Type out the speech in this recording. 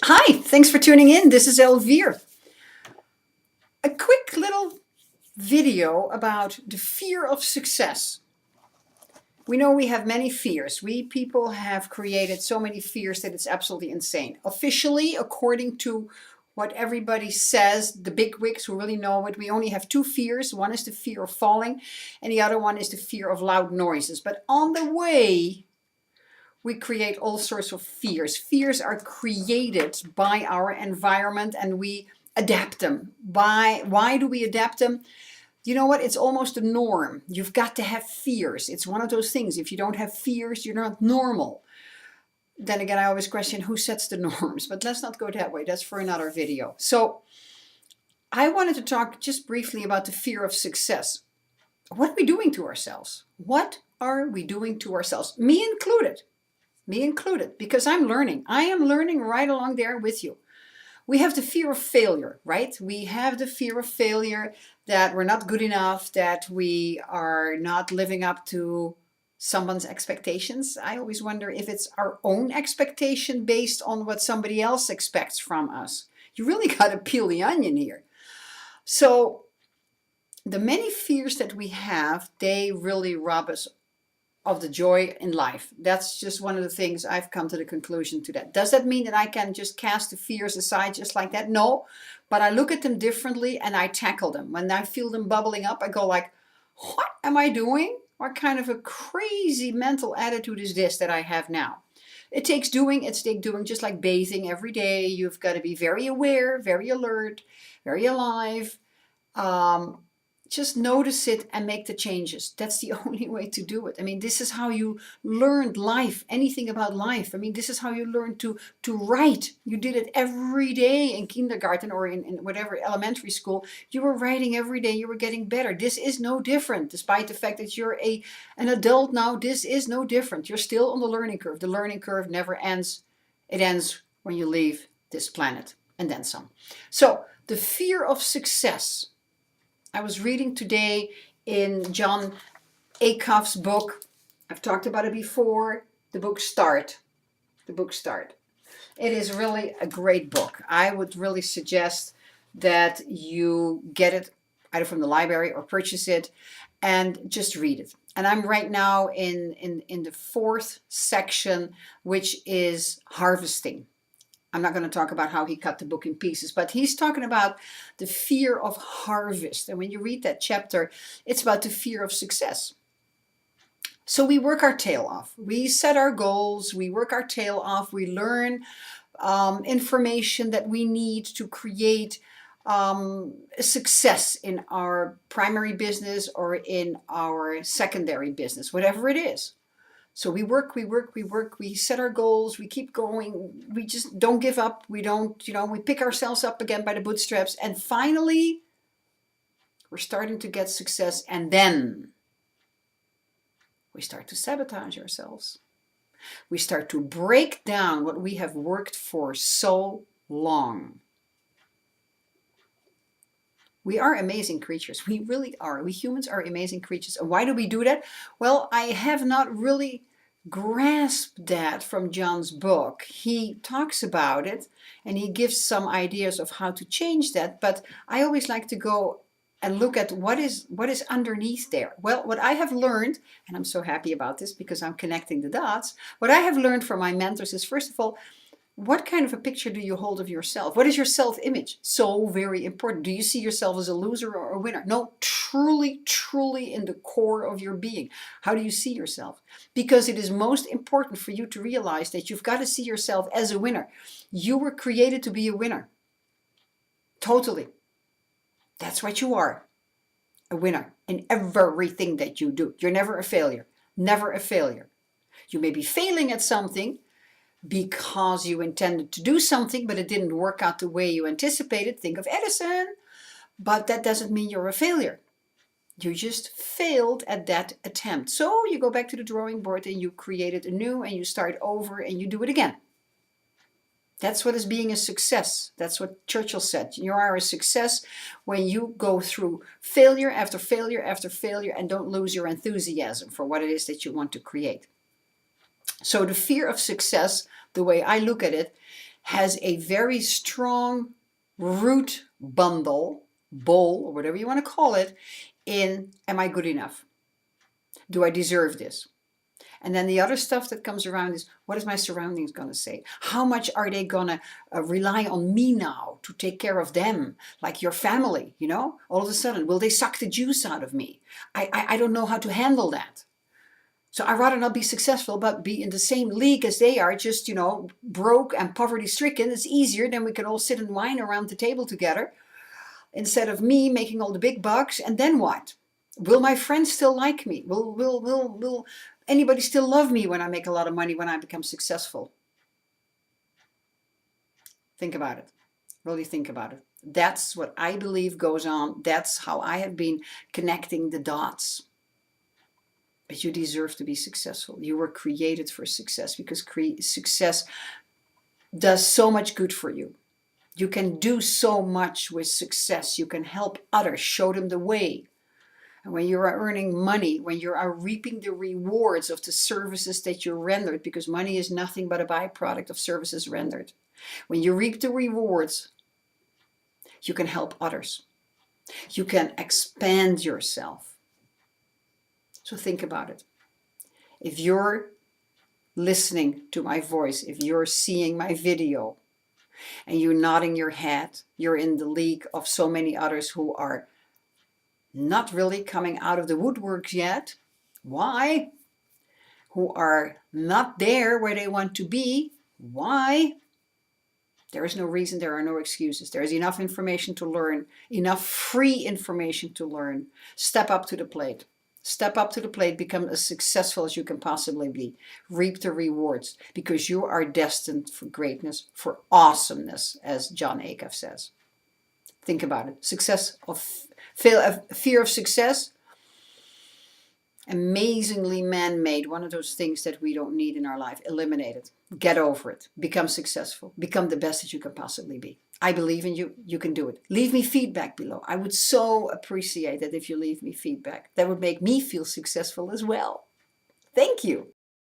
Hi, thanks for tuning in. This is Elvire. A quick little video about the fear of success. We know we have many fears. We people have created so many fears that it's absolutely insane. Officially, according to what everybody says, the bigwigs who really know it, we only have two fears. One is the fear of falling, and the other one is the fear of loud noises. But on the way, we create all sorts of fears. Fears are created by our environment and we adapt them. Why do we adapt them? You know what? It's almost a norm. You've got to have fears. It's one of those things. If you don't have fears, you're not normal. Then again, I always question who sets the norms, but let's not go that way. That's for another video. So I wanted to talk just briefly about the fear of success. What are we doing to ourselves? What are we doing to ourselves? Me included, because I'm learning. I am learning right along there with you. We have the fear of failure, right? We have the fear of failure, that we're not good enough, that we are not living up to someone's expectations. I always wonder if it's our own expectation based on what somebody else expects from us. You really got to peel the onion here. So the many fears that we have, they really rob us of the joy in life. That's just one of the things I've come to the conclusion to that. Does that mean that I can just cast the fears aside just like that? No, but I look at them differently and I tackle them. When I feel them bubbling up, I go like, what am I doing? What kind of a crazy mental attitude is this that I have now? It takes doing, just like bathing every day. You've got to be very aware, very alert, very alive. Just notice it and make the changes. That's the only way to do it. I mean, this is how you learned life, anything about life. I mean, this is how you learned to write. You did it every day in kindergarten or in whatever elementary school. You were writing every day. You were getting better. This is no different. Despite the fact that you're an adult now, this is no different. You're still on the learning curve. The learning curve never ends. It ends when you leave this planet and then some. So the fear of success. I was reading today in Jon Acuff's book. I've talked about it before. The book Start. It is really a great book. I would really suggest that you get it either from the library or purchase it and just read it. And I'm right now in the fourth section, which is harvesting. I'm not going to talk about how he cut the book in pieces, but he's talking about the fear of harvest. And when you read that chapter, it's about the fear of success. So we work our tail off. We set our goals. We work our tail off. We learn information that we need to create success in our primary business or in our secondary business, whatever it is. So we work, we set our goals, we keep going, we just don't give up, we don't, we pick ourselves up again by the bootstraps, and finally, we're starting to get success, and then we start to sabotage ourselves. We start to break down what we have worked for so long. We are amazing creatures. We really are. We humans are amazing creatures. And why do we do that? Well, I have not really grasped that from Jon's book. He talks about it and he gives some ideas of how to change that. But I always like to go and look at what is underneath there. Well, what I have learned, and I'm so happy about this because I'm connecting the dots, what I have learned from my mentors is, first of all, what kind of a picture do you hold of yourself? What is your self-image? So very important. Do you see yourself as a loser or a winner? No, truly, truly in the core of your being. How do you see yourself? Because it is most important for you to realize that you've got to see yourself as a winner. You were created to be a winner. Totally. That's what you are. A winner in everything that you do. You're never a failure. Never a failure. You may be failing at something because you intended to do something, but it didn't work out the way you anticipated. Think of Edison. But that doesn't mean you're a failure. You just failed at that attempt. So you go back to the drawing board and you create it anew and you start over and you do it again. That's what is being a success. That's what Churchill said. You are a success when you go through failure after failure after failure and don't lose your enthusiasm for what it is that you want to create. So the fear of success, the way I look at it, has a very strong root bowl, or whatever you want to call it, in am I good enough? Do I deserve this? And then the other stuff that comes around is, what is my surroundings going to say? How much are they going to rely on me now to take care of them? Like your family, you know, all of a sudden, will they suck the juice out of me? I don't know how to handle that. So I'd rather not be successful, but be in the same league as they are, just, you know, broke and poverty stricken. It's easier. Then we can all sit and whine around the table together instead of me making all the big bucks. And then what? Will my friends still like me? Will anybody still love me when I make a lot of money, when I become successful? Think about it. Really think about it. That's what I believe goes on. That's how I have been connecting the dots. But you deserve to be successful. You were created for success, because success does so much good for you. You can do so much with success. You can help others, show them the way. And when you are earning money, when you are reaping the rewards of the services that you rendered, because money is nothing but a byproduct of services rendered. When you reap the rewards, you can help others. You can expand yourself. So think about it. If you're listening to my voice, if you're seeing my video, and you're nodding your head, you're in the league of so many others who are not really coming out of the woodworks yet. Why? Who are not there where they want to be. Why? There is no reason, there are no excuses. There is enough information to learn, enough free information to learn. Step up to the plate. Step up to the plate, become as successful as you can possibly be. Reap the rewards, because you are destined for greatness, for awesomeness, as Jon Acuff says. Think about it. Fear of success, amazingly man-made, one of those things that we don't need in our life. Eliminate it. Get over it. Become successful. Become the best that you can possibly be. I believe in you. You can do it. Leave me feedback below. I would so appreciate it if you leave me feedback. That would make me feel successful as well. Thank you.